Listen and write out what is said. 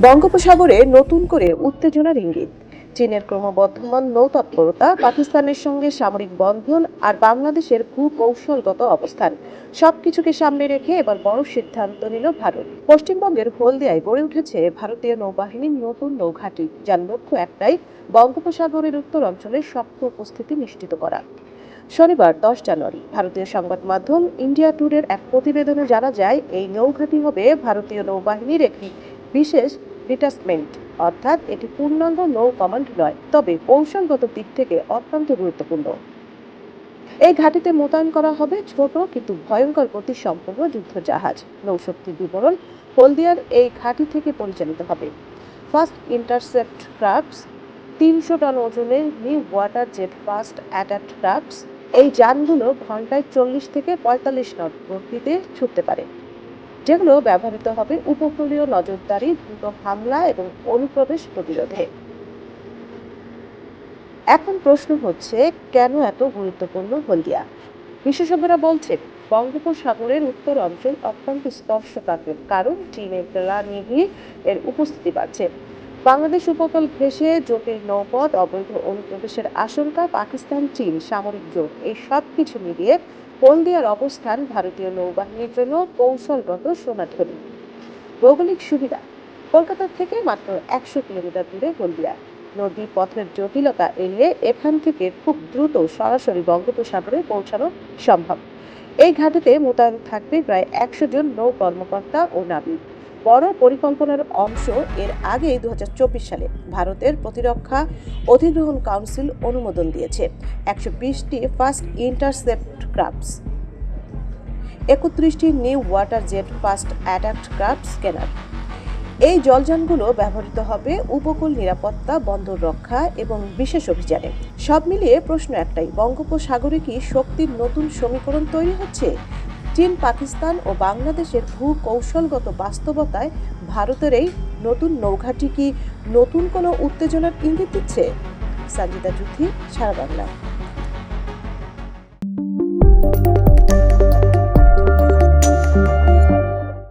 বঙ্গোপসাগরে নতুন করে উত্তেজনার ইঙ্গিত। চীনের ক্রমবর্ধমান নৌতৎপরতা, পাকিস্তানের সঙ্গে সামরিক বন্ধন আর বাংলাদেশের ভূকৌশলগত অবস্থান সবকিছুকে সামনে রেখে এবার বড় সিদ্ধান্ত নিল ভারত। পশ্চিমবঙ্গের হলদিয়ায় গড়ে উঠেছে ভারতীয় নৌবাহিনীর নতুন নৌঘাঁটি, যার লক্ষ্য একটাই, বঙ্গোপসাগরের উত্তর অঞ্চলে শক্ত উপস্থিতি নিশ্চিত করা। শনিবার 10 জানুয়ারি ভারতীয় সংবাদ মাধ্যম ইন্ডিয়া টুডের এক প্রতিবেদনে জানা যায়, এই নৌঘাঁটি হবে ভারতীয় নৌবাহিনীর একটি বিশেষ ডিটাচমেন্ট, অর্থাৎ এটি পূর্ণাঙ্গ নৌ কমান্ড নয়, তবে কৌশলগত দিক থেকে অত্যন্ত গুরুত্বপূর্ণ। এই ঘাঁটিতে মোতায়েন করা হবে ছোট কিন্তু ভয়ঙ্কর গতিসম্পন্ন যুদ্ধ জাহাজ। নৌশক্তির বিবরণ: হলদিয়ার এই ঘাঁটি থেকে পরিচালিত হবে ফার্স্ট ইন্টারসেপ্ট ক্রাফটস, 300 টন ওজনের new water jet fast attack crafts. এই যানগুলো ঘন্টায় 40 থেকে 45 নট গতিতে ছুটতে পারে, যেগুলো ব্যবহৃত হবে উপকূলীয় নজরদারি, দ্রুত হামলা এবং অনুপ্রবেশ প্রতিরোধে। এখন প্রশ্ন হচ্ছে, কেন এত গুরুত্বপূর্ণ হলদিয়া? বিশেষজ্ঞরা বলছেন, বঙ্গোপসাগরের উত্তর অঞ্চল অত্যন্ত স্পর্শকাতর, কারণ চীনের তেলানিহি এর উপস্থিতি বাড়ছে। বাংলাদেশ উপকূল ঘেঁষে জটিল নৌপথ, অবৈধ অনুপ্রবেশের আশঙ্কা, পাকিস্তান চীন সামরিক জোট, এই সব কিছু মিলিয়ে হলদিয়ার অবস্থান ভারতীয় নৌবাহিনীর জন্য কৌশলগত সোনাঝুরি। ভৌগোলিক সুবিধা: কলকাতা থেকে মাত্র 100 কিলোমিটার দূরে হলদিয়া। নদী পথের জটিলতা এড়িয়ে এখান থেকে খুব দ্রুত সরাসরি বঙ্গোপসাগরে পৌঁছানো সম্ভব। এই ঘাটিতে মোতায়েন থাকবে প্রায় 100 জন নৌ কর্মকর্তা ও নাবিক। বড় পরিকল্পনার অংশ, এর আগে 2024 সালে ভারতের প্রতিরক্ষা অধিগ্রহণ কাউন্সিল অনুমোদন দিয়েছে 120টি ফার্স্ট ইন্টারসেপ্ট ক্রাফটস, 31টি new water jet fast attack crafts কেনার। এই জলযানগুলো ব্যবহৃত হবে উপকূল নিরাপত্তা, বন্দর রক্ষা এবং বিশেষ অভিযানে। সব মিলিয়ে প্রশ্ন একটাই, বঙ্গোপসাগরে কি শক্তির নতুন সমীকরণ তৈরি হচ্ছে? চীন, পাকিস্তান ও বাংলাদেশের ভূ-কৌশলগত বাস্তবতায় ভারতের এই নতুন নৌঘাঁটি কি নতুন কোনো উত্তেজনার ইঙ্গিত দিচ্ছে? সঞ্জিতা জুথি, সারা বাংলা।